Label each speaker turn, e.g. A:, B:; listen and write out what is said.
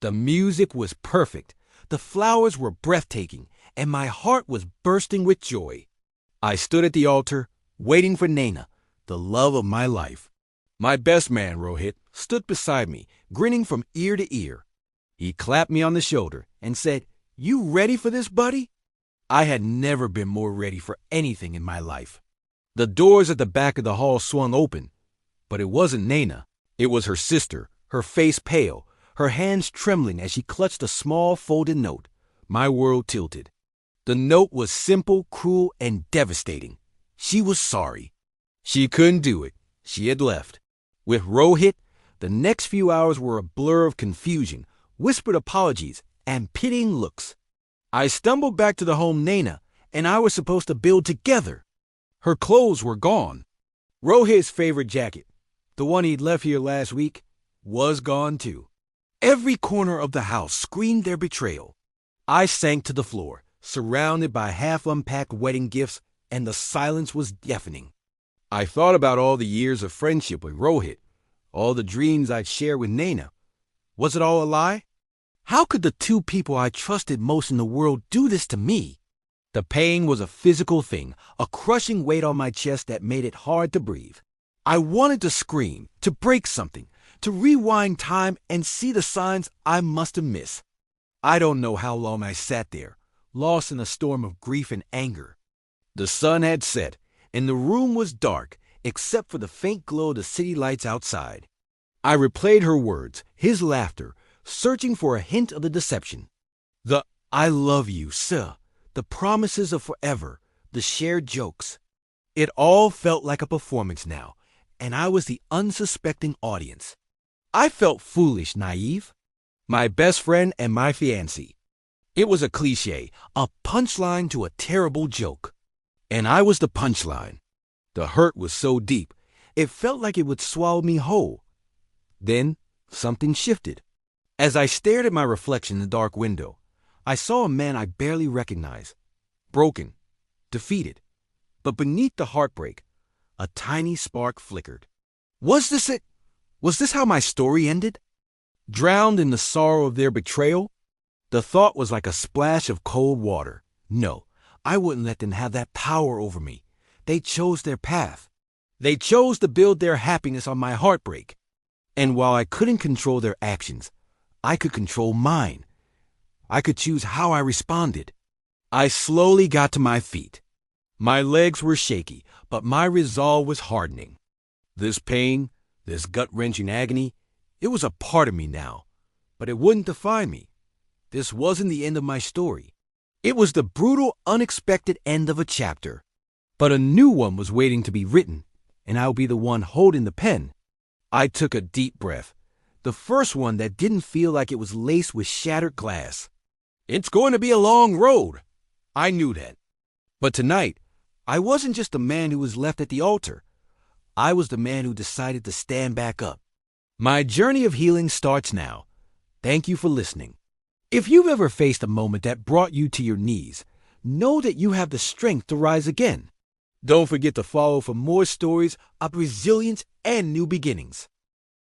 A: The music was perfect, the flowers were breathtaking, and my heart was bursting with joy. I stood at the altar, waiting for Naina, the love of my life. My best man, Rohit, stood beside me, grinning from ear to ear. He clapped me on the shoulder and said, "You ready for this, buddy?" I had never been more ready for anything in my life. The doors at the back of the hall swung open, but it wasn't Naina. It was her sister, her face pale, her hands trembling as she clutched a small folded note. My world tilted. The note was simple, cruel, and devastating. She was sorry. She couldn't do it. She had left. With Rohit, the next few hours were a blur of confusion, whispered apologies, and pitying looks. I stumbled back to the home Naina and I was supposed to build together. Her clothes were gone. Rohit's favorite jacket, the one he'd left here last week, was gone too. Every corner of the house screamed their betrayal. I sank to the floor, surrounded by half-unpacked wedding gifts, and the silence was deafening. I thought about all the years of friendship with Rohit, all the dreams I'd shared with Naina. Was it all a lie? How could the two people I trusted most in the world do this to me? The pain was a physical thing, a crushing weight on my chest that made it hard to breathe. I wanted to scream, to break something, to rewind time and see the signs I must have missed. I don't know how long I sat there, lost in a storm of grief and anger. The sun had set, and the room was dark, except for the faint glow of the city lights outside. I replayed her words, his laughter, searching for a hint of the deception. The "I love you, sir," the promises of forever, the shared jokes. It all felt like a performance now, and I was the unsuspecting audience. I felt foolish, naive. My best friend and my fiancée. It was a cliché, a punchline to a terrible joke. And I was the punchline. The hurt was so deep, it felt like it would swallow me whole. Then something shifted. As I stared at my reflection in the dark window, I saw a man I barely recognized. Broken, defeated. But beneath the heartbreak, a tiny spark flickered. Was this it? Was this how my story ended? Drowned in the sorrow of their betrayal? The thought was like a splash of cold water. No, I wouldn't let them have that power over me. They chose their path. They chose to build their happiness on my heartbreak. And while I couldn't control their actions, I could control mine. I could choose how I responded. I slowly got to my feet. My legs were shaky, but my resolve was hardening. This pain, this gut-wrenching agony, it was a part of me now, but it wouldn't define me. This wasn't the end of my story. It was the brutal, unexpected end of a chapter. But a new one was waiting to be written, and I would be the one holding the pen. I took a deep breath, the first one that didn't feel like it was laced with shattered glass. It's going to be a long road. I knew that. But tonight, I wasn't just the man who was left at the altar. I was the man who decided to stand back up. My journey of healing starts now. Thank you for listening. If you've ever faced a moment that brought you to your knees, know that you have the strength to rise again. Don't forget to follow for more stories of resilience and new beginnings.